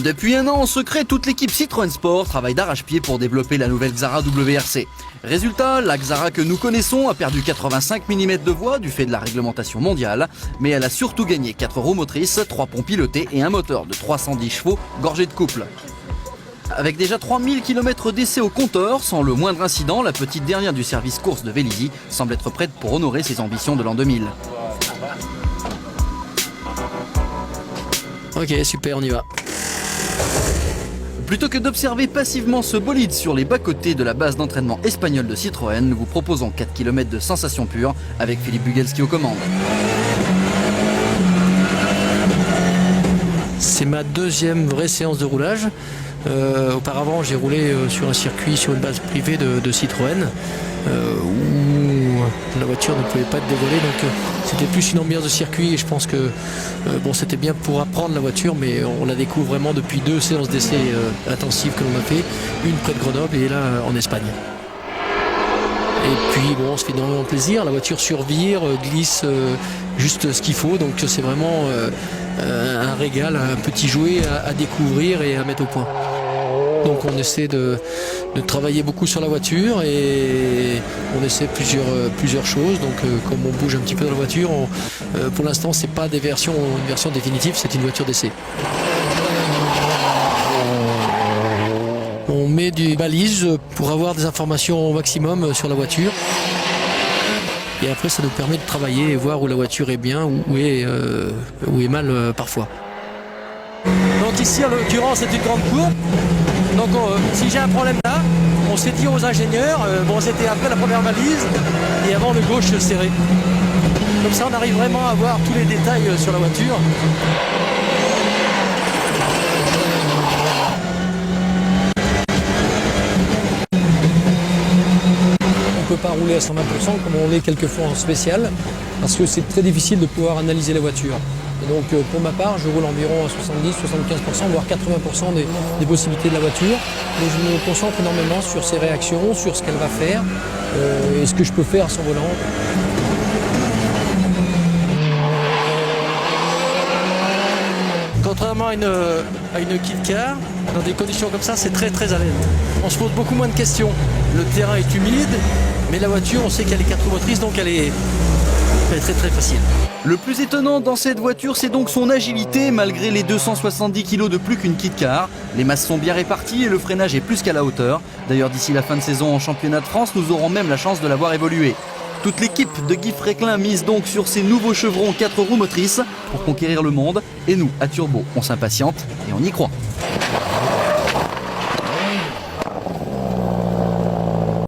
Depuis un an en secret, toute l'équipe Citroën Sport travaille d'arrache-pied pour développer la nouvelle Xara WRC. Résultat, la Xara que nous connaissons a perdu 85 mm de voix du fait de la réglementation mondiale, mais elle a surtout gagné 4 roues motrices, 3 pompes pilotées et un moteur de 310 chevaux gorgé de couple. Avec déjà 3000 km d'essai au compteur, sans le moindre incident, la petite dernière du service course de Vélizy semble être prête pour honorer ses ambitions de l'an 2000. Ok, super, on y va. Plutôt que d'observer passivement ce bolide sur les bas-côtés de la base d'entraînement espagnole de Citroën, nous vous proposons 4 km de sensations pures avec Philippe Bugelski aux commandes. C'est ma deuxième vraie séance de roulage. Auparavant, j'ai roulé sur un circuit, sur une base privée de Citroën, où la voiture ne pouvait pas être dévoilée, donc c'était plus une ambiance de circuit et je pense que bon, c'était bien pour apprendre la voiture, mais on la découvre vraiment depuis 2 séances d'essai intensives que l'on a fait, une près de Grenoble et là en Espagne. Et puis bon, on se fait énormément plaisir, la voiture survire, glisse juste ce qu'il faut, donc c'est vraiment un régal, un petit jouet à découvrir et à mettre au point. Donc on essaie de travailler beaucoup sur la voiture et on essaie plusieurs choses. Donc comme on bouge un petit peu dans la voiture, pour l'instant c'est pas une version définitive, c'est une voiture d'essai. On met des balises pour avoir des informations au maximum sur la voiture. Et après ça nous permet de travailler et voir où la voiture est bien, où est mal parfois. Donc ici en l'occurrence c'est une grande courbe. Donc si j'ai un problème là, on s'est dit aux ingénieurs, bon c'était après la première valise et avant le gauche serré. Comme ça on arrive vraiment à voir tous les détails sur la voiture. On ne peut pas rouler à 120% comme on l'est quelquefois en spécial, parce que c'est très difficile de pouvoir analyser la voiture. Et donc pour ma part, je roule environ à 70-75%, voire 80% des possibilités de la voiture. Mais je me concentre énormément sur ses réactions, sur ce qu'elle va faire et ce que je peux faire à son volant. Contrairement à une kit car, dans des conditions comme ça, c'est très à l'aise. On se pose beaucoup moins de questions. Le terrain est humide, mais la voiture, on sait qu'elle est 4 roues motrices, donc elle est très facile. Le plus étonnant dans cette voiture, c'est donc son agilité, malgré les 270 kg de plus qu'une kit car. Les masses sont bien réparties et le freinage est plus qu'à la hauteur. D'ailleurs, d'ici la fin de saison en championnat de France, nous aurons même la chance de la voir évoluer. Toute l'équipe de Guy Fréquelin mise donc sur ces nouveaux chevrons 4 roues motrices pour conquérir le monde. Et nous, à Turbo, on s'impatiente et on y croit.